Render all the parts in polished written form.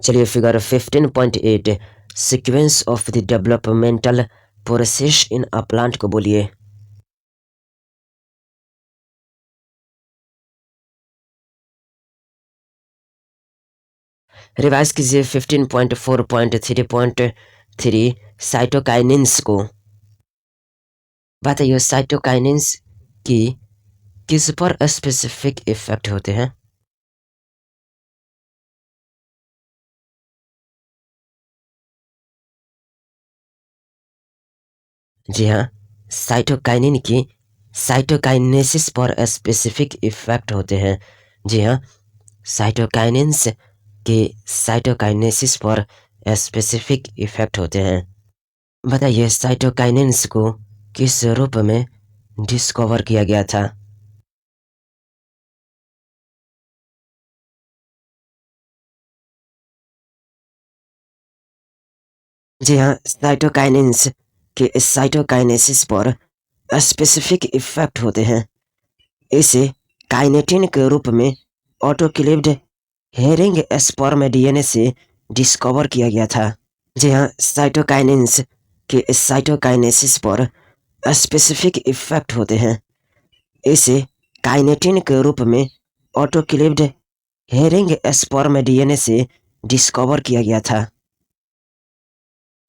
चलिए figure 15.8 sequence of the developmental process in a plant को बोलिए। रिवाइज कीजिए 15.4.3.3 साइटोकाइनिन्स को। बताइए साइटोकाइनिन्स की किस पर स्पेसिफिक इफेक्ट होते हैं। जी हाँ, साइटोकाइनिन की साइटोकाइनेसिस पर स्पेसिफिक इफेक्ट होते हैं। जी हाँ, साइटोकाइनिन्स के साइटोकाइनेसिस पर स्पेसिफिक इफेक्ट होते हैं। बताइए साइटोकाइनिन्स को किस रूप में डिस्कवर किया गया था। जी हाँ, साइटोकाइनिन्स के साइटोकाइनेसिस पर स्पेसिफिक इफेक्ट होते हैं। इसे काइनेटिन के रूप में ऑटोक्लेव्ड हेरिंग स्पर्म डीएनए से डिस्कवर किया गया था। जी हाँ, साइटोकाइनिन्स के साइटोकाइनेसिस पर स्पेसिफिक इफेक्ट होते हैं। इसे काइनेटिन के रूप में ऑटोक्लेव्ड हेरिंग स्पर्म डीएनए से डिस्कवर किया गया था।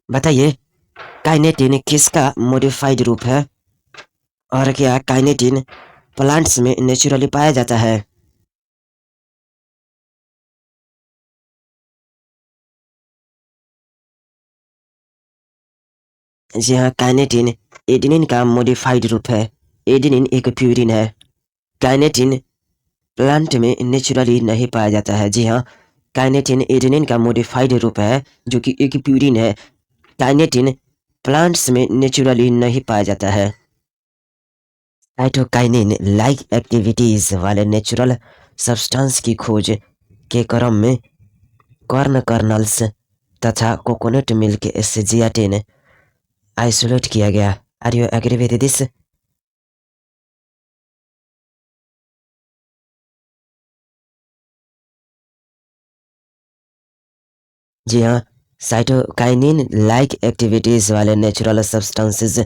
बताइए काइनेटिन किसका मॉडिफाइड रूप है और क्या काइनेटिन प्लांट्स में नेचुरली पाया जाता है। जी हाँ, काइनेटिन एडेनिन का मॉडिफाइड रूप है। एडेनिन एक प्यूरिन है। काइनेटिन प्लांट में नेचुरली नहीं पाया जाता है। जी हाँ, काइनेटिन एडेनिन का मॉडिफाइड रूप है जो कि एक प्यूरिन है। काइनेटिन प्लांट्स में नेचुरली नहीं पाया जाता है। साइटोकाइनिन लाइक एक्टिविटीज वाले नेचुरल सब्सटेंस की खोज के क्रम में कॉर्न कर्नल्स तथा कोकोनट मिल्क से जियाटिन आइसोलेट किया गया। Are you agree with this. जी हाँ, साइटोकाइनिन लाइक एक्टिविटीज वाले नेचुरल सब्सटेंसेस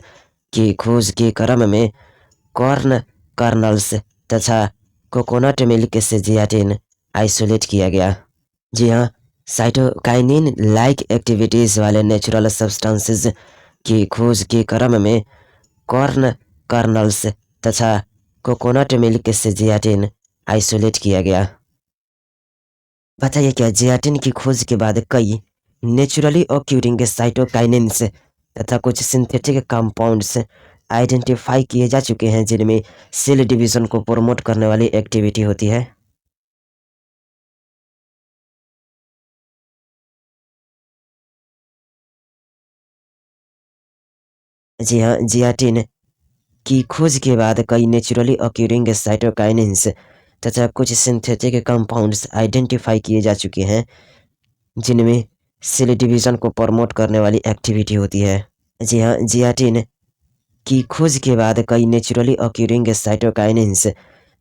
की खोज के क्रम में कॉर्न कर्नल्स तथा कोकोनट मिल्क से जियाटिन आइसोलेट किया गया। जी हाँ, साइटोकाइनिन लाइक एक्टिविटीज वाले नेचुरल सब्सटेंसेस की खोज के क्रम में कॉर्न कर्नल्स तथा कोकोनट मिल्क से जियाटिन आइसोलेट किया गया। बताइए क्या जियाटिन की खोज के बाद कई नेचुरली ऑक्यूरिंग साइटोकाइनिन्स तथा कुछ सिंथेटिक कंपाउंड्स आइडेंटिफाई किए जा चुके हैं जिनमें सेल डिवीजन को प्रमोट करने वाली एक्टिविटी होती है। जी हाँ, जियाटिन की खोज के बाद कई नेचुरली ऑक्यूरिंग साइटोकाइनिन्स तथा कुछ सिंथेटिक कंपाउंड्स आइडेंटिफाई किए जा चुके हैं जिनमें सेल डिवीजन को प्रमोट करने वाली एक्टिविटी होती है। जी हाँ, जियाटिन की खोज के बाद कई नेचुरली ऑक्यूरिंग साइटोकाइनिन्स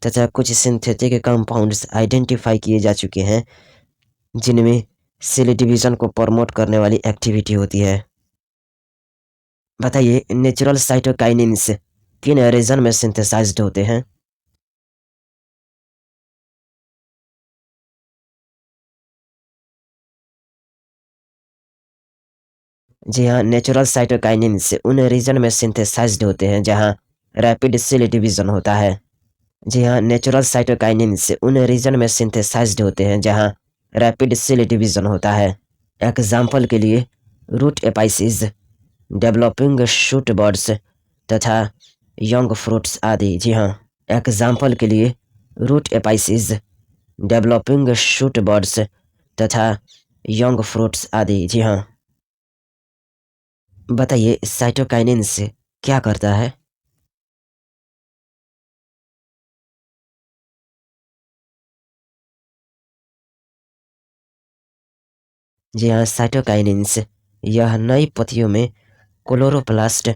तथा कुछ सिंथेटिक कंपाउंड्स आइडेंटिफाई किए जा चुके हैं जिनमें सेल डिवीजन को प्रमोट करने वाली एक्टिविटी होती है। बताइए नेचुरल साइटोकाइनिन्स किन रीजन में सिंथेसाइज्ड होते हैं। जी हाँ, नेचुरल साइटोकाइनिन्स उन रीजन में सिंथेसाइज्ड होते हैं जहाँ रैपिड सेल डिवीजन होता है। जी हाँ, नेचुरल साइटोकाइनिन्स उन रीजन में सिंथेसाइज्ड होते हैं जहाँ रैपिड सेल डिवीजन होता है। एग्जाम्पल के लिए रूट एपाइसिस, डेवलपिंग शूट बर्ड्स तथा यंग फ्रूट्स आदि। जी हाँ, एग्जाम्पल के लिए रूट एपाइसिस, डेवलपिंग शूट बर्ड्स तथा यंग फ्रूट्स आदि। जी हाँ, बताइए साइटोकाइनिन से क्या करता है। जी हाँ, साइटोकाइनिन्स यह नई पत्तियों में क्लोरोप्लास्ट,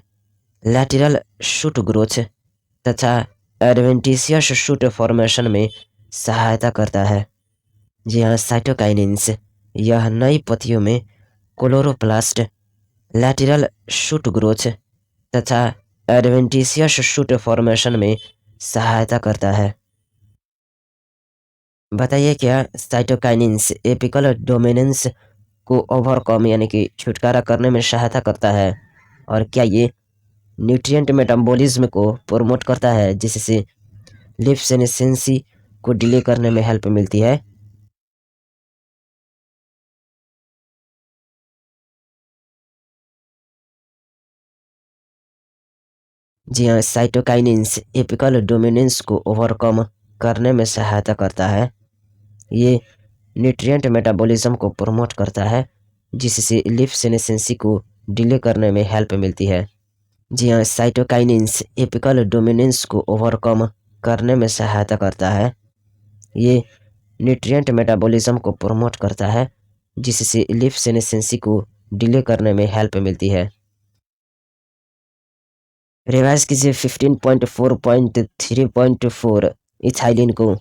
लैटरल शूट ग्रोथ तथा एडवेंटिशियस शूट फॉर्मेशन में सहायता करता है। जी हाँ, साइटोकाइनिन्स यह नई पत्तियों में क्लोरोप्लास्ट, लैटरल शूट ग्रोथ तथा एडवेंटिशियस शूट फॉर्मेशन में सहायता करता है। बताइए क्या साइटोकाइनिन्स एपिकल डोमिनेंस को ओवरकम यानी कि छुटकारा करने में सहायता करता है, और क्या ये न्यूट्रिएंट मेटाबॉलिज्म को प्रमोट करता है जिससे लिप्सेनेसेंसी को डिले करने में हेल्प मिलती है। जी हाँ, साइटोकाइनिन्स एपिकल डोमिनेंस को ओवरकम करने में सहायता करता है। ये न्यूट्रिएंट मेटाबॉलिज्म को प्रमोट करता है जिससे लिप्सेनेसेंसी को डिले करने में हेल्प मिलती है। जी हाँ, साइटोकाइनिन्स एपिकल डोमिनेंस को ओवरकम करने में सहायता करता है। ये न्यूट्रिएंट मेटाबॉलिज्म को प्रमोट करता है जिससे लिप्सेनेसेंसी को डिले करने में हेल्प मिलती है। रिवाइज कीजिए 15.4.3.4 इथाइलिन को।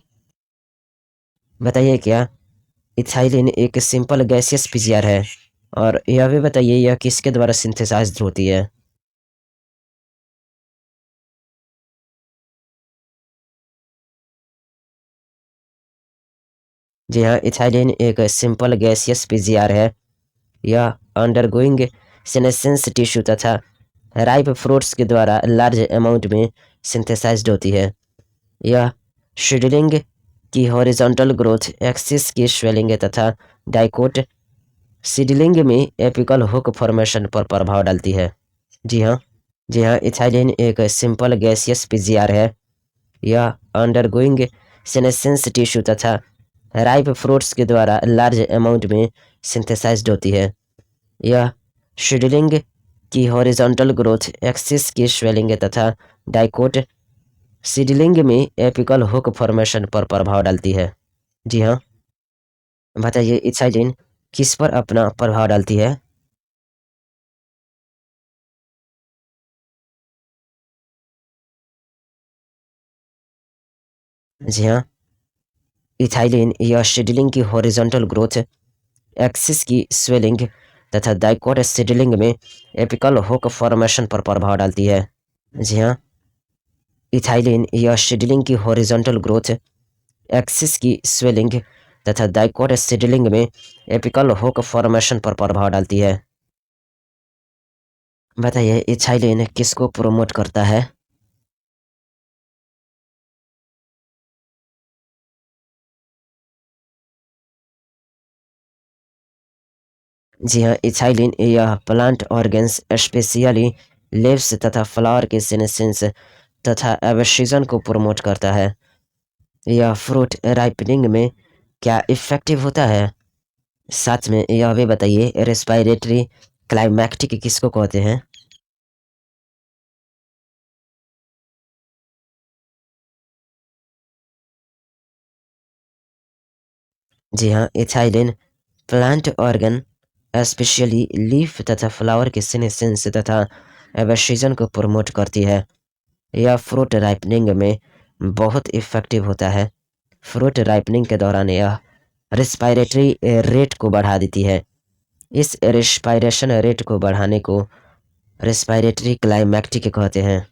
बताइए क्या इथाइलिन एक सिंपल गैसियस पीजीआर है, और यह भी बताइए यह किसके द्वारा सिंथेसाइज्ड होती है। जी हाँ, इथाइलिन एक सिंपल गैसियस पीजीआर है। यह अंडरगोइंग सेनेसेंस टिश्यू तथा राइप फ्रूट्स के द्वारा लार्ज अमाउंट में सिंथेसाइज्ड होती है। यह शेड्यूलिंग की हॉरिजॉन्टल ग्रोथ, एक्सिस की स्वेलिंग तथा डाइकोट सीडलिंग में एपिकल हुक फॉर्मेशन पर प्रभाव डालती है। जी हाँ, जी हाँ, इथाइलिन एक सिंपल गैसियस पीजीआर है। यह अंडरगोइंग सेनेसेंस टिश्यू तथा राइप फ्रूट्स के द्वारा लार्ज अमाउंट में सिंथेसाइज्ड होती है। यह शेड्यूलिंग की हॉरिजॉन्टल ग्रोथ, एक्सिस की स्वेलिंग तथा डाइकोट सीडलिंग में एपिकल हुक फॉर्मेशन पर प्रभाव डालती है। जी हाँ, बताइए इथाइलिन किस पर अपना प्रभाव डालती है। जी हाँ, इथाइलिन यह शेड्यूलिंग की हॉरिजॉन्टल ग्रोथ, एक्सिस की स्वेलिंग तथा डाइकोट सीडलिंग में एपिकल हुक फॉर्मेशन पर प्रभाव डालती है। जी हाँ, इथाइलिन यह शेड्यूलिंग की हॉरिजॉन्टल ग्रोथ, एक्सिस की स्वेलिंग तथा डाइकोट सीडलिंग में एपिकल हुक फॉर्मेशन पर प्रभाव डालती है। बताइए इथाइलिन किसको प्रोमोट करता है। जी हाँ, इथाइलिन यह प्लांट ऑर्गेन्स स्पेशली लीव्स तथा फ्लावर के सेनेसेंस तथा एब्सिशन को प्रमोट करता है। यह फ्रूट राइपनिंग में क्या इफेक्टिव होता है। साथ में यह भी बताइए रेस्पिरेटरी क्लाइमैक्टिक किसको कहते हैं। जी हाँ, ethylene plant organ specially leaf तथा फ्लावर के सेनेसेंस तथा एब्सिशन को प्रमोट करती है। यह फ्रूट राइपनिंग में बहुत इफेक्टिव होता है। फ्रूट राइपनिंग के दौरान यह रिस्पायरेटरी रेट को बढ़ा देती है। इस रिस्पायरेशन रेट को बढ़ाने को रिस्पायरेटरी क्लाइमैक्टिक कहते हैं।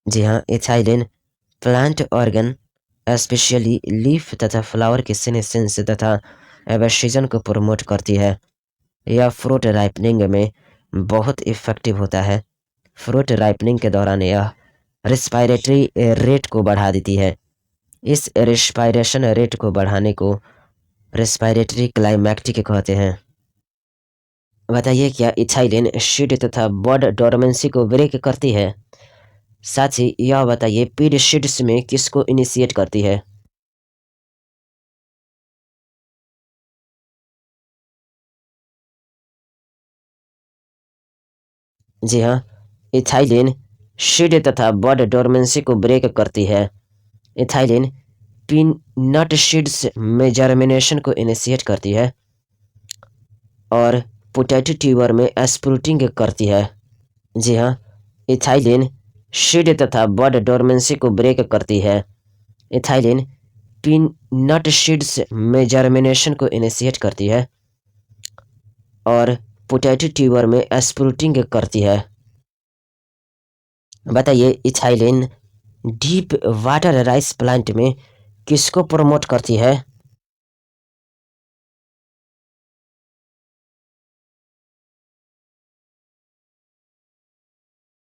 जी हाँ, ethylene plant organ specially leaf तथा फ्लावर के सेनेसेंस तथा एब्सिशन को प्रमोट करती है। यह फ्रूट राइपनिंग में बहुत इफेक्टिव होता है। फ्रूट राइपनिंग के दौरान यह रिस्पायरेटरी रेट को बढ़ा देती है। इस रिस्पायरेशन रेट को बढ़ाने को रेस्पिरेटरी क्लाइमैक्टिक कहते हैं। बताइए क्या इथाइलिन शीड तथा बड डोरमेंसी को ब्रेक करती है। साथ ही यह बताइए पीड शीड्स में किसको इनिशिएट करती है। जी हाँ, इथाइलिन शीड तथा बड डोरमेंसी को ब्रेक करती है। इथाइलिन पीनट शीड्स में जर्मिनेशन को इनिशिएट करती है और पोटैटो ट्यूबर में स्प्रूटिंग करती है। जी हाँ, इथाइलिन शीड तथा बड डोरमेंसी को ब्रेक करती है। इथाइलिन पीनट सीड्स में जर्मिनेशन को इनिशिएट करती है और पोटैटो ट्यूबर में स्प्रूटिंग करती है। बताइए ethylene deep water rice plant में किसको प्रमोट करती है?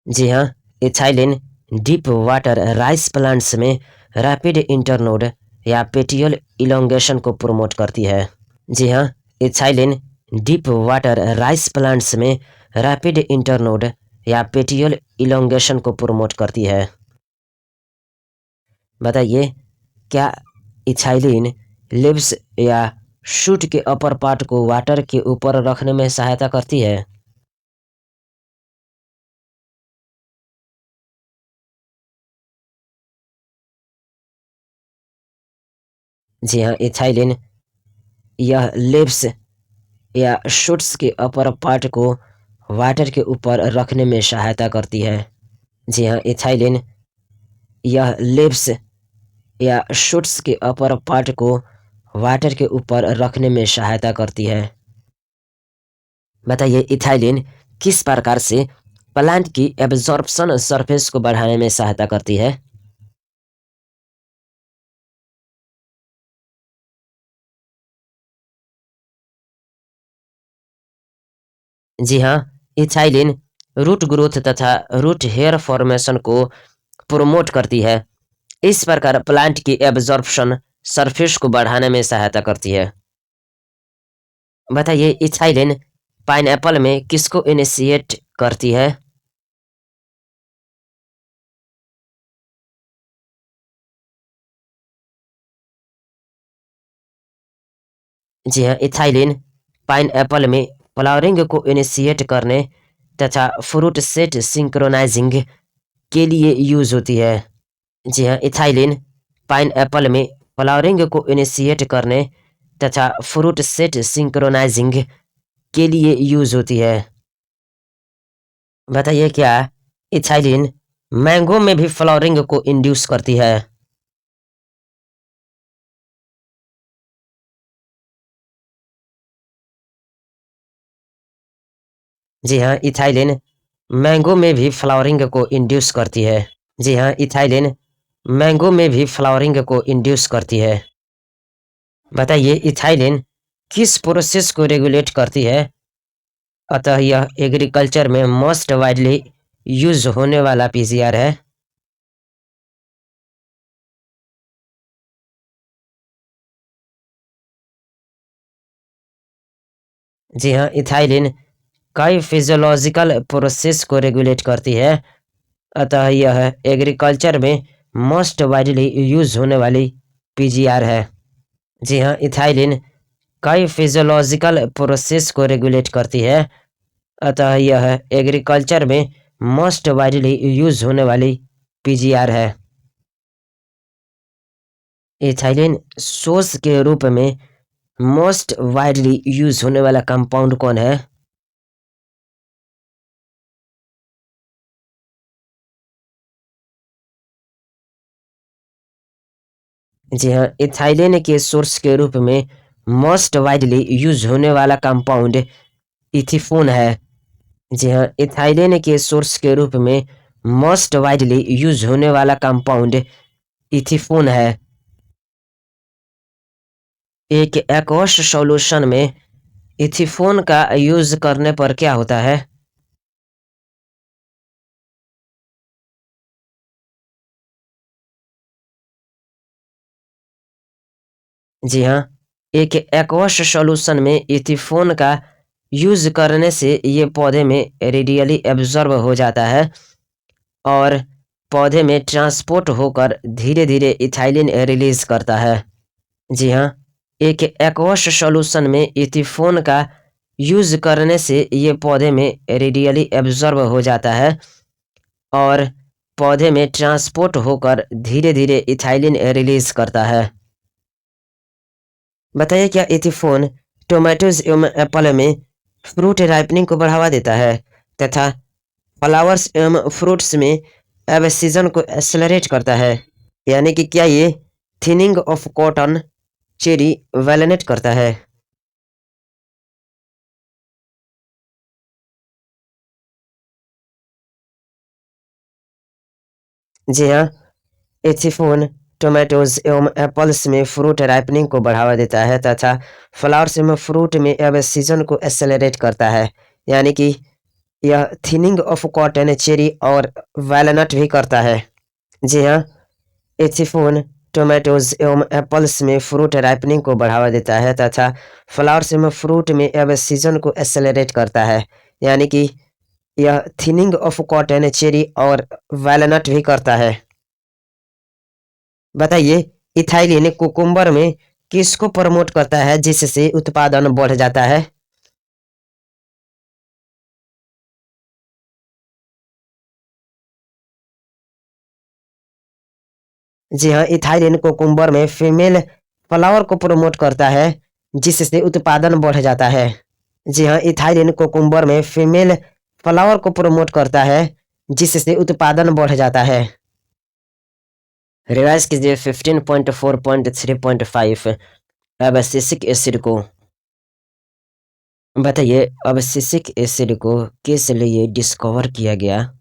जी हाँ, ethylene deep water rice plants में रैपिड इंटरनोड या पेटियल इलोंगेशन को प्रमोट करती है। जी हाँ, ethylene deep water rice plants में रैपिड इंटरनोड या पेटियल इलोंगेशन को प्रमोट करती है। बताइए क्या इथाइलिन लिव्स या शूट के अपर पार्ट को वाटर के ऊपर रखने में सहायता करती है? जी हाँ, इथाइलिन यह लिव्स या शूट्स के अपर पार्ट को वाटर के ऊपर रखने में सहायता करती है। जी हाँ, इथाइलिन यह लिव्स या शूट्स के अपर पार्ट को वाटर के ऊपर रखने में सहायता करती है। बताइए इथाइलिन किस प्रकार से प्लांट की एब्जॉर्प्शन सरफेस को बढ़ाने में सहायता करती है? जी हाँ, इथाइलिन रूट ग्रोथ तथा रूट हेयर फॉर्मेशन को प्रोमोट करती है। इस प्रकार प्लांट की एब्जॉर्प्शन सरफेस को बढ़ाने में सहायता करती है। बताइए इथाइलिन पाइनएप्पल में किसको इनिशिएट करती है? जी हाँ, इथाइलिन पाइनएप्पल में फ्लावरिंग को इनिशिएट करने तथा फ्रूट सेट सिंक्रोनाइजिंग के लिए यूज होती है। जी हाँ, इथाइलिन पाइनएप्पल में फ्लावरिंग को इनिशिएट करने तथा फ्रूट सेट सिंक्रोनाइजिंग के लिए यूज होती है। बताइए क्या इथाइलिन मैंगो में भी फ्लावरिंग को इंड्यूस करती है? जी हाँ, इथाइलिन मैंगो में भी फ्लावरिंग को इंड्यूस करती है। जी हाँ, इथाइलिन मैंगो में भी फ्लावरिंग को इंड्यूस करती है। बताइए इथाइलिन किस प्रोसेस को रेगुलेट करती है? अतः यह एग्रीकल्चर में मोस्ट वाइडली यूज होने वाला पीजीआर है। जी हाँ, इथाइलिन कई फिजियोलॉजिकल प्रोसेस को रेगुलेट करती है। अतः यह एग्रीकल्चर में मोस्ट वाइडली यूज होने वाली पीजीआर है। जी हाँ, इथाइलिन कई फिजियोलॉजिकल प्रोसेस को रेगुलेट करती है। अतः यह एग्रीकल्चर में मोस्ट वाइडली यूज होने वाली पीजीआर है। इथाइलिन सोर्स के रूप में मोस्ट वाइडली यूज होने वाला कंपाउंड कौन है? जी हाँ, इथाइलिन के सोर्स के रूप में मोस्ट वाइडली यूज होने वाला कंपाउंड इथिफोन है। जी हाँ, इथाइलिन के सोर्स के रूप में मोस्ट वाइडली यूज होने वाला कंपाउंड इथिफोन है। एक एक्वस सॉल्यूशन में इथिफोन का यूज करने पर क्या होता है? जी हाँ, एक एक्वस सॉल्यूशन में इथिफोन का यूज करने से ये पौधे में रेडियली एब्जॉर्ब हो जाता है और पौधे में ट्रांसपोर्ट होकर धीरे धीरे इथाइलिन रिलीज करता है। जी हाँ, एक एक्वस सॉल्यूशन में इथिफोन का यूज करने से ये पौधे में रेडियली एब्जॉर्ब हो जाता है और पौधे में ट्रांसपोर्ट होकर धीरे धीरे इथाइलिन रिलीज करता है। बताइए क्या इथिफोन टोमेटोज एवं एप्पल में फ्रूट राइपनिंग को बढ़ावा देता है तथा फ्लावर्स एवं फ्रूट्स में एब सीजन को एक्सेलरेट करता है? यानी कि क्या ये थिनिंग ऑफ कॉटन चेरी वेलनेट करता है? जी हाँ, एथिफोन टोमेटोज एवं एप्पल्स में फ्रूट राइपनिंग को बढ़ावा देता है तथा फ्लावर्स में फ्रूट में अब सीजन को एक्सेलरेट करता है। यानी कि यह थिनिंग ऑफ कॉटन, चेरी और वैलनट भी करता है। जी हाँ, एथिफोन टोमेटोज एवं एप्पल्स में फ्रूट राइपनिंग को बढ़ावा देता है तथा फ्लावर्स में फ्रूट में अब सीजन को एक्सेलरेट करता है। यानी कि यह थिनिंग ऑफ कॉटन, चेरी और वैलनट भी करता है। बताइए, इथाइलिन कुकुम्बर में किसको प्रमोट करता है जिससे उत्पादन बढ़ जाता है? जी हाँ, इथाइलिन कुकुम्बर में फीमेल फ्लावर को प्रमोट करता है जिससे उत्पादन बढ़ जाता है। जी हाँ, इथाइलिन कुकुम्बर में फीमेल फ्लावर को प्रमोट करता है जिससे उत्पादन बढ़ जाता है। रिवाइज कीजिए 15.4.3.5 अबसिसिक एसिड को। बताइए, अबसिसिक एसिड को किस लिए डिस्कवर किया गया?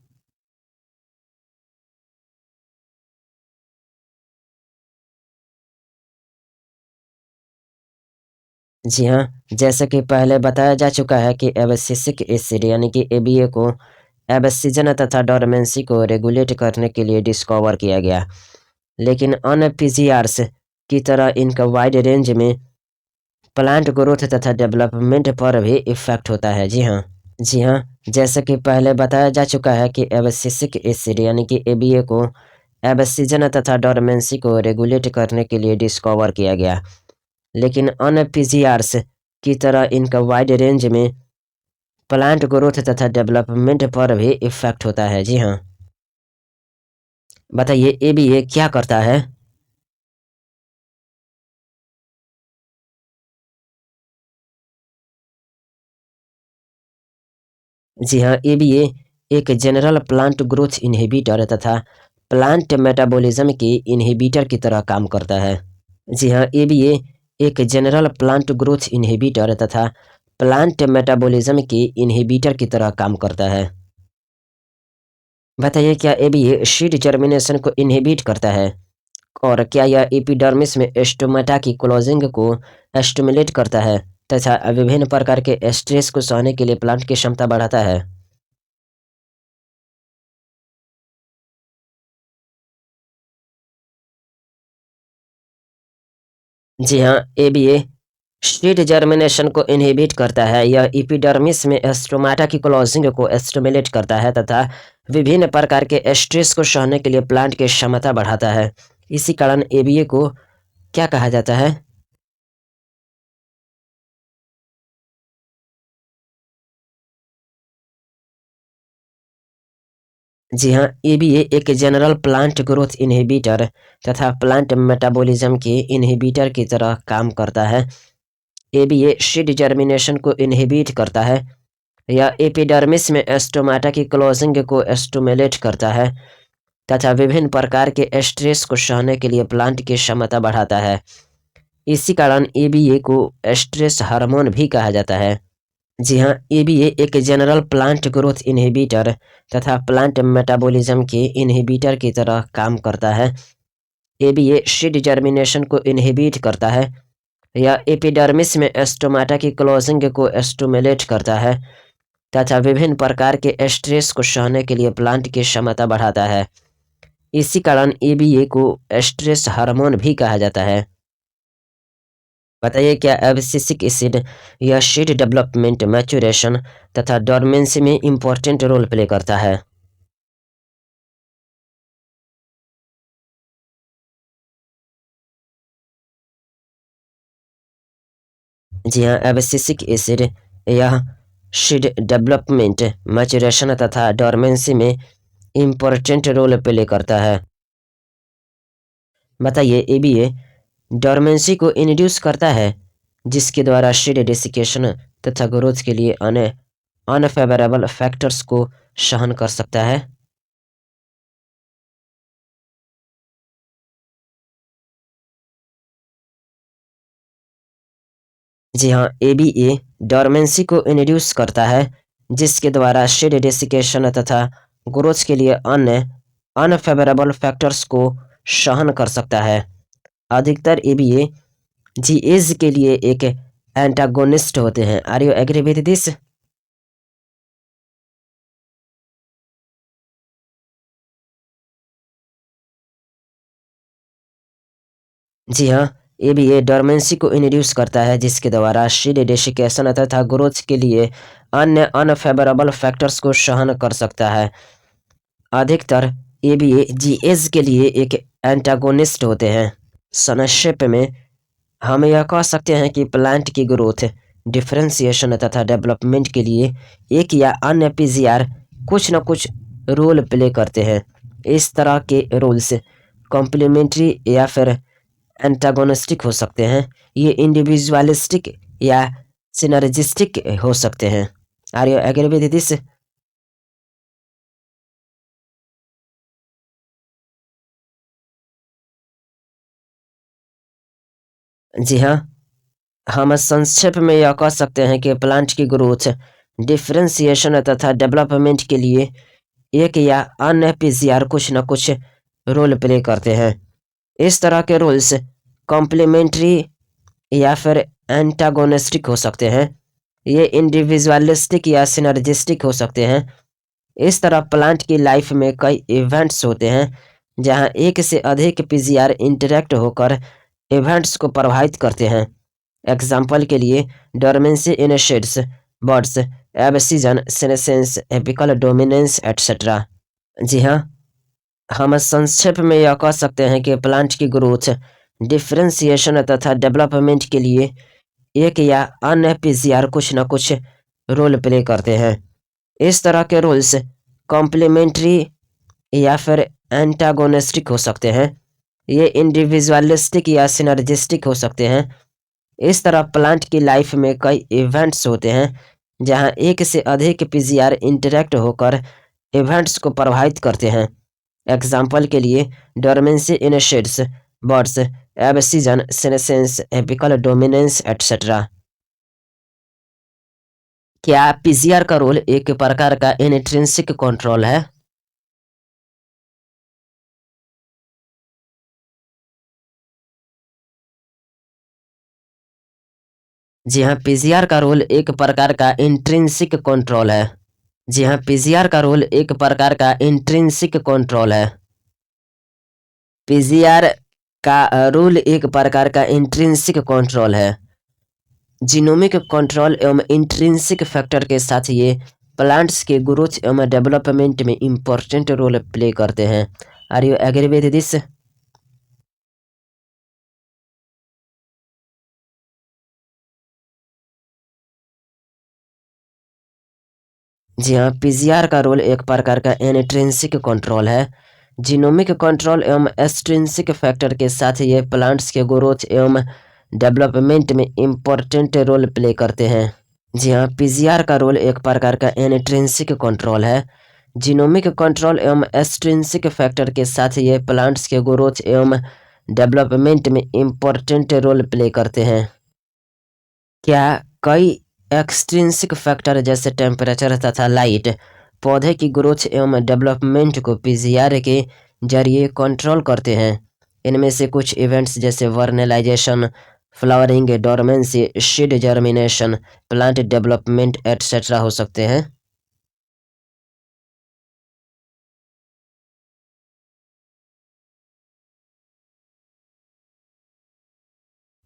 जी हाँ, जैसा कि पहले बताया जा चुका है कि एब्सिसिक एसिड यानी कि एबीए को एब्सिजन तथा डोरमेंसी को रेगुलेट करने के लिए डिस्कवर किया गया। लेकिन अन्य पीजीआरस की तरह इनका वाइड रेंज में प्लांट ग्रोथ तथा डेवलपमेंट पर भी इफेक्ट होता है। जी हाँ। जी हाँ, जैसा कि पहले बताया जा चुका है कि एब्सिसिक एसिड यानी कि एबीए को एब्सिजन तथा डोरमेंसी को रेगुलेट करने के लिए डिस्कवर किया गया। लेकिन अन्य पीजीआरस की तरह इनका वाइड रेंज में प्लांट ग्रोथ तथा डेवलपमेंट पर भी इफेक्ट होता है। जी हाँ। बताइए, एबीए क्या करता है? जी हाँ, एबीए एक जनरल प्लांट ग्रोथ इनहिबिटर तथा प्लांट मेटाबॉलिज्म के इनहिबिटर की तरह काम करता है। जी हाँ, एबीए एक जनरल प्लांट ग्रोथ इनहिबिटर तथा प्लांट मेटाबॉलिज्म के इनहिबिटर की तरह काम करता है। बताइए, क्या एबीए सीड जर्मिनेशन को इनहिबिट करता है? और क्या यह एपिडर्मिस में स्टोमेटा की क्लोजिंग को स्टिमुलेट करता है तथा विभिन्न प्रकार के स्ट्रेस को सहने के लिए प्लांट की क्षमता बढ़ाता है? जी हाँ, एबीए सीड जर्मिनेशन को इनहिबिट करता है। यह एपिडर्मिस में स्टोमेटा की क्लोजिंग को स्टिमुलेट करता है तथा विभिन्न प्रकार के स्ट्रेस को सहने के लिए प्लांट की क्षमता बढ़ाता है। इसी कारण एबीए को क्या कहा जाता है? जी हाँ, एबीए एक जनरल प्लांट ग्रोथ इनहिबिटर तथा प्लांट मेटाबॉलिज्म के इनहिबिटर की तरह काम करता है। एबीए सीड जर्मिनेशन को इनहिबिट करता है। यह एपिडर्मिस में स्टोमेटा की क्लोजिंग को स्टिमुलेट करता है तथा विभिन्न प्रकार के स्ट्रेस को सहने के लिए प्लांट की क्षमता बढ़ाता है। इसी कारण एबीए को स्ट्रेस हार्मोन भी कहा जाता है। जी हाँ, एबीए एक जनरल प्लांट ग्रोथ इनहिबिटर तथा प्लांट मेटाबॉलिज्म के इनहिबिटर की तरह काम करता है। एबीए सीड जर्मिनेशन को इनहिबिट करता है। यह एपिडर्मिस में स्टोमेटा की क्लोजिंग को स्टिमुलेट करता है तथा विभिन्न प्रकार के स्ट्रेस को सहने के लिए प्लांट की क्षमता बढ़ाता है। इसी कारण एबीए को स्ट्रेस हार्मोन भी कहा जाता है। बताइए, क्या एब्सिसिक एसिड या सीड डेवलपमेंट, मैच्योरेशन तथा डोरमेंसी में इम्पोर्टेंट रोल प्ले करता है? जी हाँ, एब्सिसिक एसिड यह सीड डेवलपमेंट, मैच्योरेशन तथा डोरमेंसी में इम्पोर्टेंट रोल प्ले करता है। बताइए, एबीए डोरमेंसी को इंड्यूस करता है जिसके द्वारा सीड डेसिकेशन तथा ग्रोथ के लिए अनफेवरेबल फैक्टर्स को सहन कर सकता है। जी हाँ, एबीए डोरमेंसी को इंड्यूस करता है जिसके द्वारा सीड डेसिकेशन तथा ग्रोथ के लिए अनफेवरेबल फैक्टर्स को सहन कर सकता है। अधिकतर ईबीए जीएज के लिए एक एंटागोनिस्ट होते हैं। Are you agree with this? जी हाँ, ईबीए डोर्मेंसी को इंड्यूस करता है, जिसके द्वारा सीड डेसिकेशन तथा ग्रोथ के लिए अन्य अनफेवरेबल फैक्टर्स को सहन कर सकता है। अधिकतर ईबीए जीएज के लिए एक एंटागोनिस्ट होते हैं। संक्षेप में हम यह कह सकते हैं कि प्लांट की ग्रोथ, डिफरेंशिएशन तथा डेवलपमेंट के लिए एक या अन्य पीजीआर कुछ न कुछ रोल प्ले करते हैं। इस तरह के रोल्स कॉम्प्लीमेंट्री या फिर एंटागोनिस्टिक हो सकते हैं। ये इंडिविजुअलिस्टिक या सिनर्जिस्टिक हो सकते हैं। Are you agree with this? जी हाँ, हम संक्षेप में यह कह सकते हैं कि प्लांट की ग्रोथ, डिफरेंशिएशन तथा डेवलपमेंट के लिए एक या अन्य पीसीआर कुछ न कुछ रोल प्ले करते हैं। इस तरह के रोल्स कॉम्प्लीमेंट्री या फिर एंटागोनिस्टिक हो सकते हैं। ये इंडिविजुअलिस्टिक या सिनर्जिस्टिक हो सकते हैं। इस तरह प्लांट की लाइफ में कई इवेंट्स होते हैं जहां एक से अधिक पीजीआर इंटरेक्ट होकर इवेंट्स को प्रभावित करते हैं। एग्जाम्पल के लिए dormancy in seeds, buds, abscission, senescence, apical dominance etcetera. जी हाँ, हम संक्षेप में यह कह सकते हैं कि प्लांट की ग्रोथ, डिफरेंशिएशन तथा डेवलपमेंट के लिए एक या अन्य पीसीआर कुछ न कुछ रोल प्ले करते हैं। इस तरह के रोल्स कॉम्प्लीमेंट्री या फिर एंटागोनिस्टिक हो सकते हैं। ये इंडिविजुअलिस्टिक या सिनर्जिस्टिक हो सकते हैं। इस तरह प्लांट की लाइफ में कई इवेंट्स होते हैं जहां एक से अधिक पीजीआर इंटरेक्ट होकर इवेंट्स को प्रभावित करते हैं। एग्जाम्पल के लिए dormancy in seeds, buds, abscission, senescence, apical dominance etcetera. क्या पीसीआर का रोल एक प्रकार का इंट्रिंसिक कंट्रोल है? जी हाँ, पीसीआर का रोल एक प्रकार का इंट्रिंसिक कंट्रोल है। जी हाँ, पीसीआर का रोल एक प्रकार का इंट्रिंसिक कंट्रोल है। पीसीआर का रोल एक प्रकार का इंट्रिंसिक कंट्रोल है। जीनोमिक कंट्रोल एवं इंट्रिंसिक फैक्टर के साथ ये प्लांट्स के ग्रोथ एवं डेवलपमेंट में इंपॉर्टेंट रोल प्ले करते हैं। Are you agree with this? जी हाँ, पीसीआर का रोल एक प्रकार का इंट्रिंसिक कंट्रोल है। जीनोमिक कंट्रोल एवं एक्सट्रिंसिक फैक्टर के साथ ये प्लांट्स के ग्रोथ एवं डेवलपमेंट में इंपॉर्टेंट रोल प्ले करते हैं। जी हाँ, पीसीआर का रोल एक प्रकार का इंट्रिंसिक कंट्रोल है। जीनोमिक कंट्रोल एवं एक्सट्रिंसिक फैक्टर के साथ ये प्लांट्स के ग्रोथ एवं डेवलपमेंट में इंपॉर्टेंट रोल प्ले करते हैं। क्या कई एक्सट्रिंसिक फैक्टर जैसे टेम्परेचर तथा लाइट पौधे की ग्रोथ एवं डेवलपमेंट को पीसीआर के जरिए कंट्रोल करते हैं? इनमें से कुछ इवेंट्स जैसे vernalisation, flowering, dormancy, seed germination, plant development etcetera हो सकते हैं।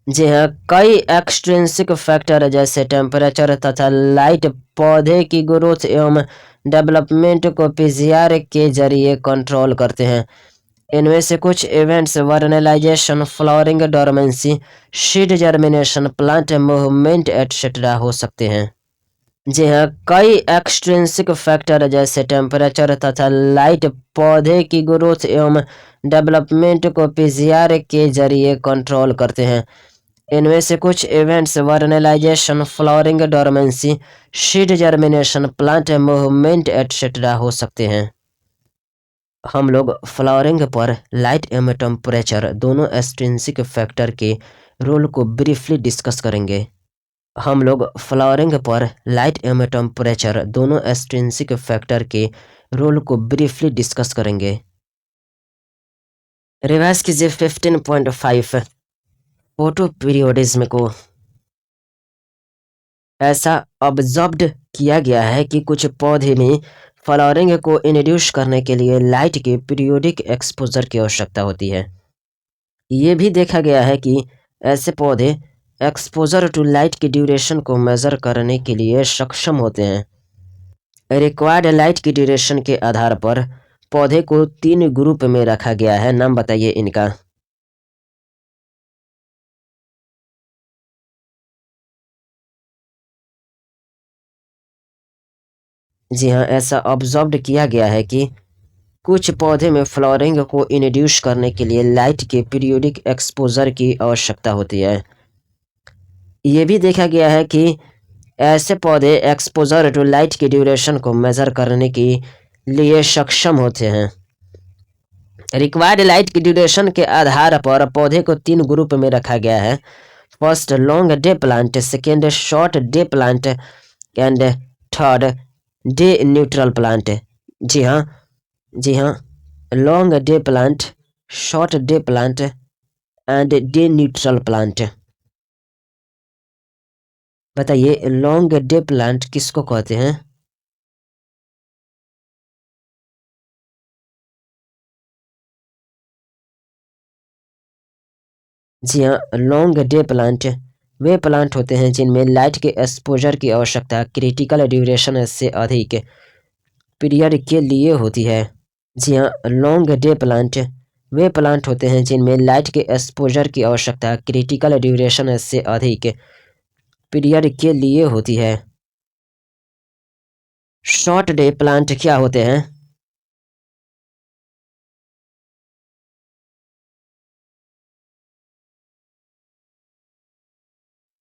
जी हाँ, कई एक्सट्रिंसिक फैक्टर जैसे टेम्परेचर तथा लाइट पौधे की ग्रोथ एवं डेवलपमेंट को पीसीआर के जरिए कंट्रोल करते हैं। इनमें से कुछ events vernalisation, flowering, dormancy, seed germination, plant movement etcetera हो सकते हैं। जी हाँ, कई एक्सट्रिंसिक फैक्टर जैसे टेम्परेचर तथा लाइट पौधे की ग्रोथ एवं डेवलपमेंट को पीसीआर के जरिए कंट्रोल करते हैं। इनमें से कुछ events vernalisation, flowering, dormancy, seed germination, plant movement etcetera हो सकते हैं। हम लोग फ्लावरिंग पर लाइट एवं टेम्परेचर दोनों एक्सट्रिंसिक फैक्टर के रोल को ब्रीफली डिस्कस करेंगे। हम लोग फ्लावरिंग पर लाइट एवं टेम्परेचर दोनों एक्सट्रिंसिक फैक्टर के रोल को ब्रीफली डिस्कस करेंगे। रिवाइज कीजिए 15.5 फोटो पीरियोडिज्म को। ऐसा ऑब्जर्व्ड किया गया है कि कुछ पौधे में फ्लावरिंग को इंड्यूस करने के लिए लाइट के पीरियोडिक एक्सपोजर की आवश्यकता होती है। ये भी देखा गया है कि ऐसे पौधे एक्सपोजर टू लाइट की ड्यूरेशन को मेजर करने के लिए सक्षम होते हैं। रिक्वायर्ड लाइट की ड्यूरेशन के आधार पर पौधे को 3 ग्रुप में रखा गया है। नाम बताइए इनका। जी हाँ, ऐसा ऑब्जर्व्ड किया गया है कि कुछ पौधे में फ्लावरिंग को इंड्यूस करने के लिए लाइट के पीरियोडिक एक्सपोजर की आवश्यकता होती है। ये भी देखा गया है कि ऐसे पौधे एक्सपोजर टू लाइट की ड्यूरेशन को मेजर करने के लिए सक्षम होते हैं। रिक्वायर्ड लाइट की ड्यूरेशन के आधार पर पौधे को 3 ग्रुप में रखा गया है। First long day plant, second short day plant and third day neutral plant. जी हाँ, जी हाँ, long day plant, short day plant and day neutral plant. बताइए लॉन्ग डे प्लांट किसको कहते हैं? जी हाँ, लॉन्ग डे प्लांट वे प्लांट होते हैं जिनमें लाइट के एक्सपोजर की आवश्यकता क्रिटिकल ड्यूरेशन से अधिक पीरियड के लिए होती है। जी हाँ, लॉन्ग डे प्लांट वे प्लांट होते हैं जिनमें लाइट के एक्सपोजर की आवश्यकता क्रिटिकल ड्यूरेशन से अधिक पीरियड के लिए होती है। शॉर्ट डे प्लांट क्या होते हैं?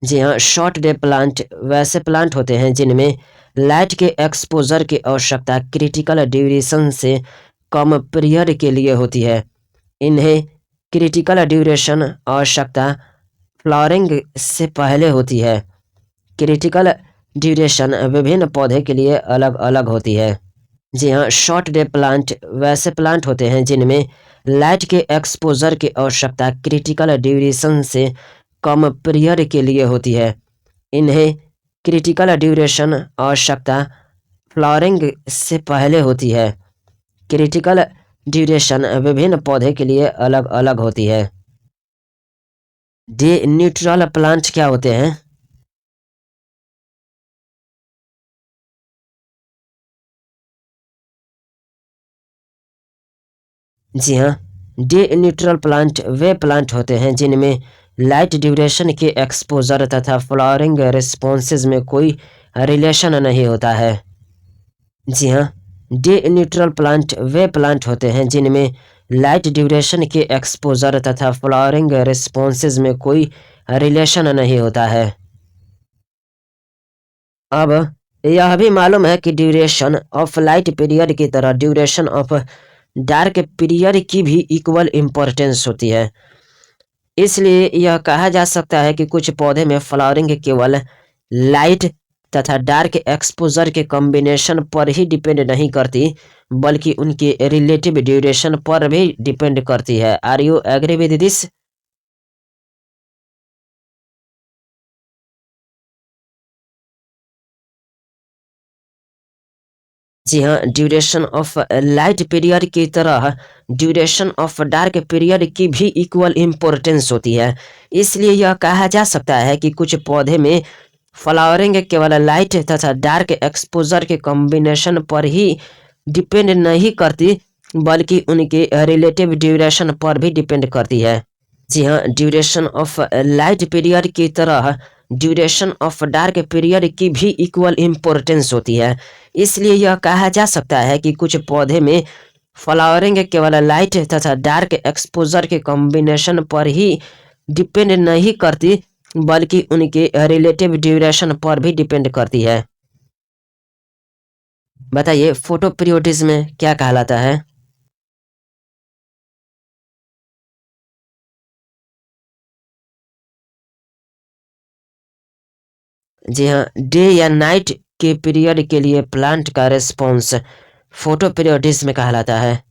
जी हाँ, शॉर्ट डे प्लांट वैसे प्लांट होते हैं जिनमें लाइट के एक्सपोजर की आवश्यकता क्रिटिकल ड्यूरेशन से कम पीरियड के लिए होती है। इन्हें क्रिटिकल ड्यूरेशन आवश्यकता फ्लावरिंग से पहले होती है। क्रिटिकल ड्यूरेशन विभिन्न पौधे के लिए अलग अलग होती है। जी हाँ, शॉर्ट डे प्लांट वैसे प्लांट होते हैं जिनमें लाइट के एक्सपोजर की आवश्यकता क्रिटिकल ड्यूरेशन से कम पीरियड के लिए होती है। इन्हें क्रिटिकल ड्यूरेशन आवश्यकता फ्लावरिंग से पहले होती है। क्रिटिकल ड्यूरेशन विभिन्न पौधे के लिए अलग अलग होती है। डे न्यूट्रल प्लांट क्या होते हैं? जी हाँ, डे न्यूट्रल प्लांट वे प्लांट होते हैं जिनमें लाइट ड्यूरेशन के एक्सपोजर तथा फ्लावरिंग रिस्पॉन्सेज में कोई रिलेशन नहीं होता है। जी हाँ, डे न्यूट्रल प्लांट वे प्लांट होते हैं जिनमें लाइट ड्यूरेशन के एक्सपोजर तथा फ्लावरिंग रिस्पॉन्सेज में कोई रिलेशन नहीं होता है। अब यह भी मालूम है कि ड्यूरेशन ऑफ लाइट पीरियड की तरह ड्यूरेशन ऑफ डार्क पीरियड की भी इक्वल इम्पोर्टेंस होती है। इसलिए यह कहा जा सकता है कि कुछ पौधे में फ्लावरिंग केवल लाइट तथा डार्क एक्सपोजर के कॉम्बिनेशन पर ही डिपेंड नहीं करती, बल्कि उनके रिलेटिव ड्यूरेशन पर भी डिपेंड करती है। Are you agree with this? जी हाँ, ड्यूरेशन ऑफ लाइट पीरियड की तरह ड्यूरेशन ऑफ डार्क पीरियड की भी इक्वल इम्पोर्टेंस होती है। इसलिए यह कहा जा सकता है कि कुछ पौधे में फ्लावरिंग केवल लाइट तथा डार्क एक्सपोजर के कॉम्बिनेशन पर ही डिपेंड नहीं करती, बल्कि उनके रिलेटिव ड्यूरेशन पर भी डिपेंड करती है। जी हाँ, ड्यूरेशन ऑफ लाइट पीरियड की तरह ड्यूरेशन ऑफ डार्क पीरियड की भी इक्वल इम्पोर्टेंस होती है। इसलिए यह कहा जा सकता है कि कुछ पौधे में फ्लावरिंग केवल लाइट तथा डार्क एक्सपोजर के कॉम्बिनेशन पर ही डिपेंड नहीं करती, बल्कि उनके रिलेटिव ड्यूरेशन पर भी डिपेंड करती है। बताइए फोटो पीरियोडिज्म क्या कहलाता है? जी हाँ, डे या नाइट के पीरियड के लिए प्लांट का रिस्पॉन्स फोटो पीरियोडिज्म कहलाता है।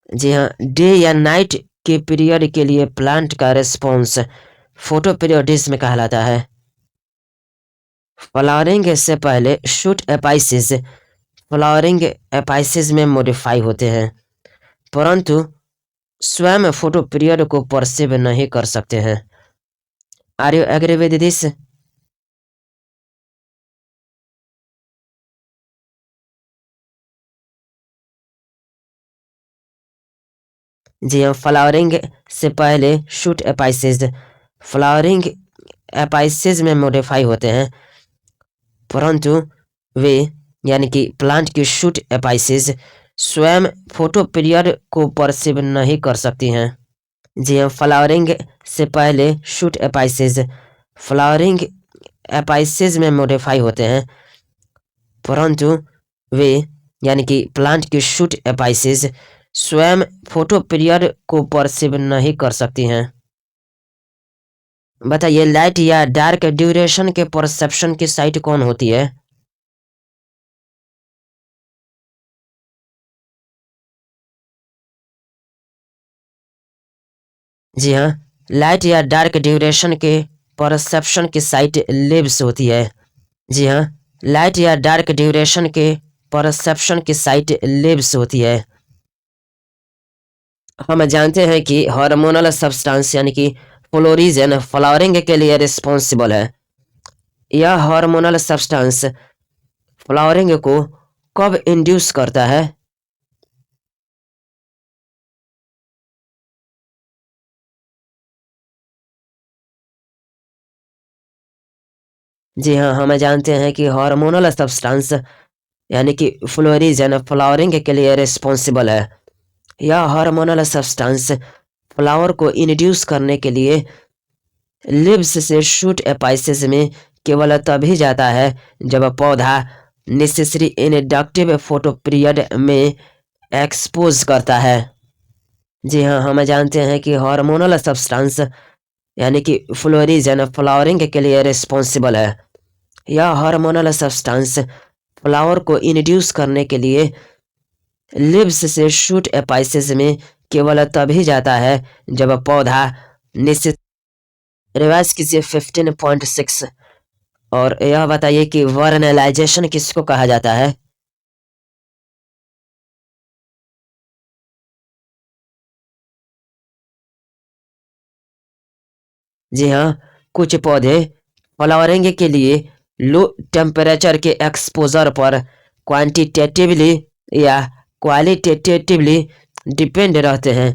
जी हाँ, डे या नाइट के पीरियड के लिए प्लांट का रिस्पॉन्स फोटो पीरियोडिज्म कहलाता है। फ्लावरिंग से पहले शूट एपाइसिस फ्लावरिंग एपाइसिस में मॉडिफाई होते हैं, परंतु स्वयं फोटो पीरियड को परसीव नहीं कर सकते हैं। Are you agree with this? जी हाँ, फ्लावरिंग से पहले शूट एपाइसिस फ्लावरिंग एपाइसिस में मॉडिफाई होते हैं, परंतु वे यानी कि प्लांट की शूट एपाइसिस स्वयं फोटो पीरियड को परसीव नहीं कर सकती हैं। जी हाँ, फ्लावरिंग से पहले शूट एपाइसिस फ्लावरिंग एपाइसिस में मॉडिफाई होते हैं, परंतु वे यानी कि प्लांट की शूट एपाइसिस स्वयं फोटो पीरियड को परसीव नहीं कर सकती हैं। बताइए, लाइट या डार्क ड्यूरेशन के परसेप्शन की साइट कौन होती है? जी हाँ, लाइट या डार्क ड्यूरेशन के परसेप्शन की साइट लिब्स होती है। जी हाँ, लाइट या डार्क ड्यूरेशन के परसेप्शन की साइट लिब्स होती है। हम जानते हैं कि हार्मोनल सब्सटेंस यानी कि फ्लोरिजन फ्लावरिंग के लिए रिस्पॉन्सिबल है। यह हार्मोनल सब्सटेंस फ्लावरिंग को कब इंड्यूस करता है? जी हाँ, हम जानते हैं कि हार्मोनल सब्सटेंस यानी कि फ्लोरिजन फ्लावरिंग के लिए रिस्पॉन्सिबल है। यह हार्मोनल सब्सटेंस फ्लावर को इंड्यूस करने के लिए लिब्स से शूट एपाइसिस में केवल तभी जाता है जब पौधा नेसेसरी इंडक्टिव फोटो पीरियड में एक्सपोज करता है। जी हाँ, हम जानते हैं कि हार्मोनल सब्सटेंस यानी कि फ्लोरिजन फ्लावरिंग के लिए रिस्पॉन्सिबल है। यह हार्मोनल सब्सटेंस फ्लावर को इंड्यूस करने के लिए लिब्स से शूट एपाइसिस में केवल तभी जाता है जब पौधा निश्चित रिवाइज कीजिए 15.6। और यह बताइए कि वर्नलाइजेशन किसको कहा जाता है? जी हाँ, कुछ पौधे फ्लावरिंग के लिए लो टेम्परेचर के एक्सपोजर पर क्वांटिटेटिवली या क्वालिटेटिवली डिपेंड रहते हैं।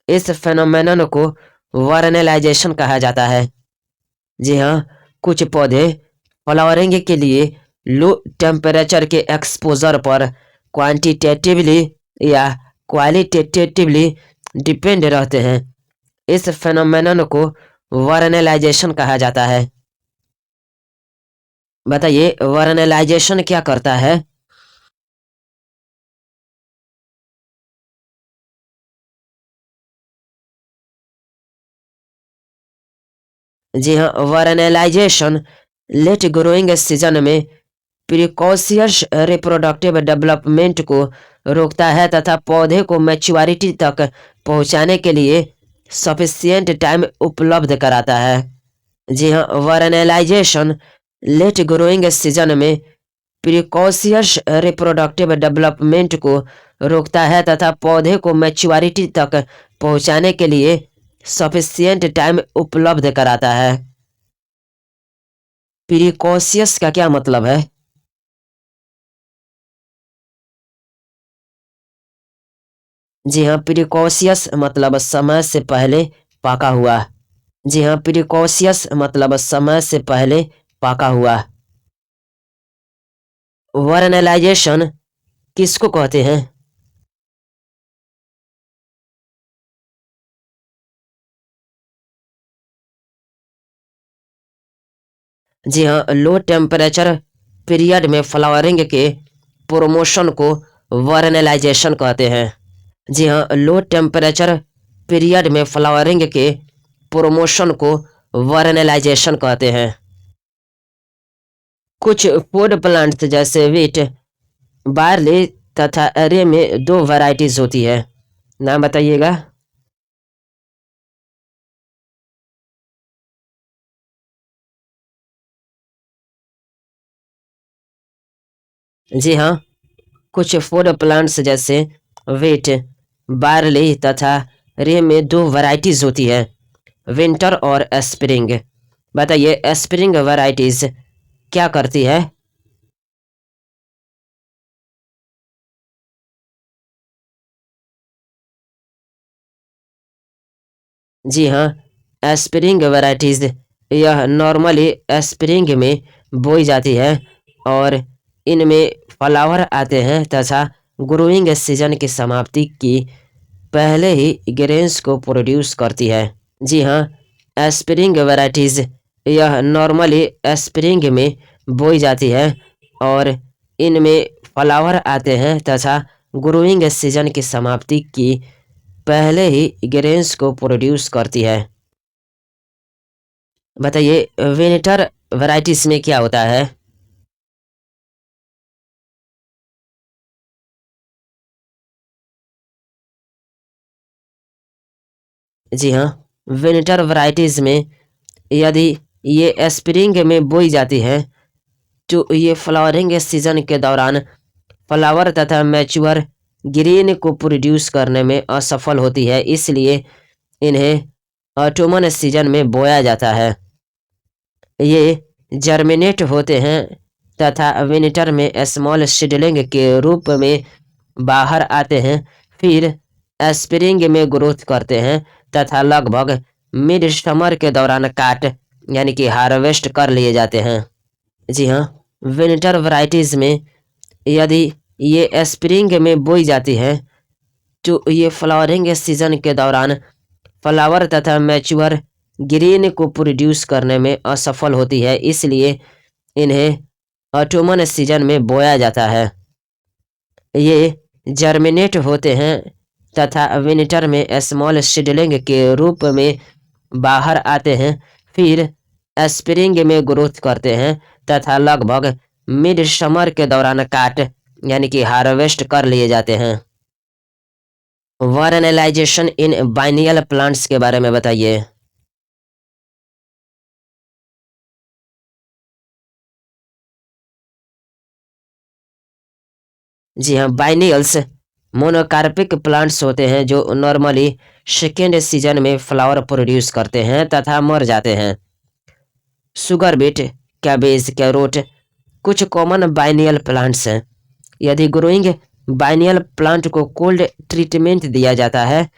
इस फेनोमेनन को वर्नलाइजेशन कहा जाता है। जी हाँ, कुछ पौधे फ्लावरिंग के लिए लो टेम्परेचर के एक्सपोजर पर क्वांटिटेटिवली या क्वालिटेटिवली डिपेंड रहते हैं। इस फेनोमेनन को वर्नलाइजेशन कहा जाता है। बताइए, वर्नलाइजेशन क्या करता है? जी हाँ, वर्नलाइजेशन लेट ग्रोइंग सीजन में प्रिकॉशियस रिप्रोडक्टिव डेवलपमेंट को रोकता है तथा पौधे को मैच्योरिटी तक पहुंचाने के लिए सफिशिएंट टाइम उपलब्ध कराता है। जी हाँ, वर्नलाइजेशन लेट ग्रोइंग सीजन में प्रिकॉशियस रिप्रोडक्टिव डेवलपमेंट को रोकता है तथा पौधे को मैच्योरिटी तक पहुंचाने के लिए सफिशिएंट टाइम उपलब्ध कराता है। प्रिकॉशियस का क्या मतलब है? जी हाँ, प्रिकॉशियस मतलब समय से पहले पाका हुआ। जी हाँ, प्रिकॉशियस मतलब समय से पहले पाका हुआ। वर्नलाइजेशन किसको कहते हैं? जी हाँ, लो टेम्परेचर पीरियड में फ्लावरिंग के प्रोमोशन को वर्नलाइजेशन कहते हैं। जी हाँ, लो टेम्परेचर पीरियड में फ्लावरिंग के प्रोमोशन को वर्नलाइजेशन कहते हैं। कुछ फूड प्लांट्स जैसे वीट, बार्ली तथा अरे में दो वैरायटीज होती है। नाम बताइएगा। जी हाँ, कुछ फूड प्लांट्स जैसे वीट, बार्ली तथा रे में दो वैरायटीज होती है, विंटर और स्प्रिंग। बताइए स्प्रिंग वैरायटीज क्या करती है? जी हाँ, स्प्रिंग वैरायटीज यह नॉर्मली स्प्रिंग में बोई जाती है और इनमें फ्लावर आते हैं तथा ग्रोइंग सीजन की समाप्ति की पहले ही ग्रेन्स को प्रोड्यूस करती है। जी हाँ, स्प्रिंग वैरायटीज यह नॉर्मली स्प्रिंग में बोई जाती है और इनमें फ्लावर आते हैं तथा ग्रोइंग सीजन की समाप्ति की पहले ही ग्रेन्स को प्रोड्यूस करती है। बताइए विंटर वैरायटीज में क्या होता है? जी हाँ, विंटर वैरायटीज में यदि ये स्प्रिंग में बोई जाती है तो ये फ्लावरिंग सीजन के दौरान फ्लावर तथा मैच्योर ग्रीन को प्रोड्यूस करने में असफल होती है, इसलिए इन्हें ऑटोमन सीजन में बोया जाता है। ये जर्मिनेट होते हैं तथा विंटर में स्मॉल सीडलिंग के रूप में बाहर आते हैं, फिर स्प्रिंग में ग्रोथ करते हैं तथा लगभग मिड समर के दौरान काट यानी कि हार्वेस्ट कर लिए जाते हैं। जी हाँ, विंटर वैरायटीज में यदि ये स्प्रिंग में बोई जाती है तो ये फ्लावरिंग सीजन के दौरान फ्लावर तथा मैच्योर ग्रीन को प्रोड्यूस करने में असफल होती है, इसलिए इन्हें ऑटोमन सीजन में बोया जाता है। ये जर्मिनेट होते हैं तथा विंटर में स्मॉल सीडलिंग के रूप में बाहर आते हैं, फिर स्प्रिंग में ग्रोथ करते हैं तथा लगभग मिड समर के दौरान काट यानी कि हार्वेस्ट कर लिए जाते हैं। वर्नलाइजेशन इन बाइनियल प्लांट्स के बारे में बताइए। जी हाँ, बाइनियल्स मोनोकार्पिक प्लांट्स होते हैं जो नॉर्मली सेकेंड सीजन में फ्लावर प्रोड्यूस करते हैं तथा मर जाते हैं। शुगर बीट, कैबेज, कैरोट कुछ कॉमन बाइनियल प्लांट्स हैं। यदि ग्रोइंग बाइनियल प्लांट को कोल्ड ट्रीटमेंट दिया जाता है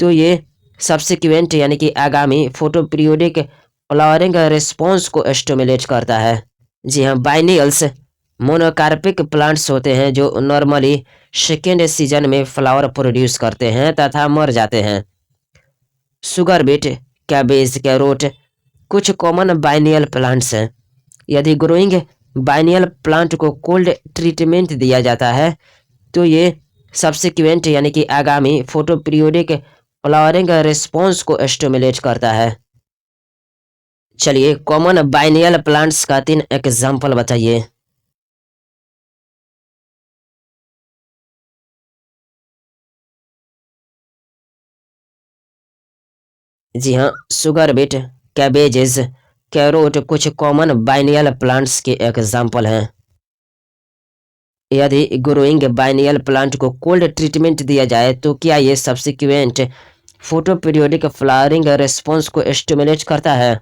तो ये सब्सिक्वेंट यानी कि आगामी फोटो पीरियोडिक फ्लावरिंग रिस्पॉन्स को स्टिमुलेट करता है। जी हाँ, बाइनियल्स मोनोकार्पिक प्लांट्स होते हैं जो नॉर्मली सेकेंड सीजन में फ्लावर प्रोड्यूस करते हैं तथा मर जाते हैं। शुगर बीट, कैबेज, कैरोट कुछ कॉमन बाइनियल प्लांट्स हैं। यदि ग्रोइंग बाइनियल प्लांट को कोल्ड ट्रीटमेंट दिया जाता है तो ये सब्सिक्वेंट यानी कि आगामी फोटो पीरियोडिक फ्लावरिंग रिस्पॉन्स को स्टिमुलेट करता है। चलिए कॉमन बाइनियल प्लांट्स का 3 एग्जाम्पल बताइए। जी हाँ, शुगर बीट, कैबेजेस, कैरोट कुछ कॉमन बाइनियल प्लांट्स के एग्जाम्पल हैं। यदि ग्रोइंग बाइनियल प्लांट को कोल्ड ट्रीटमेंट दिया जाए तो क्या ये subsequent photo periodic flowering response को स्टिमुलेट करता है?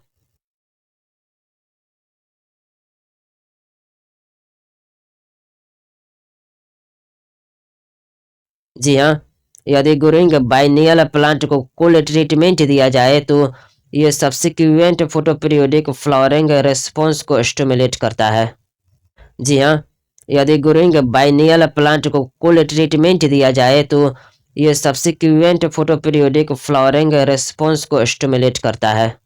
जी हाँ, यदि ग्रोइंग बाइनियल प्लांट को कोल्ड ट्रीटमेंट दिया जाए तो ये subsequent photo periodic flowering response को स्टिमुलेट करता है। जी हाँ, यदि ग्रोइंग बाइनियल प्लांट को कोल्ड ट्रीटमेंट दिया जाए तो ये subsequent photo periodic flowering response को स्टिमुलेट करता है।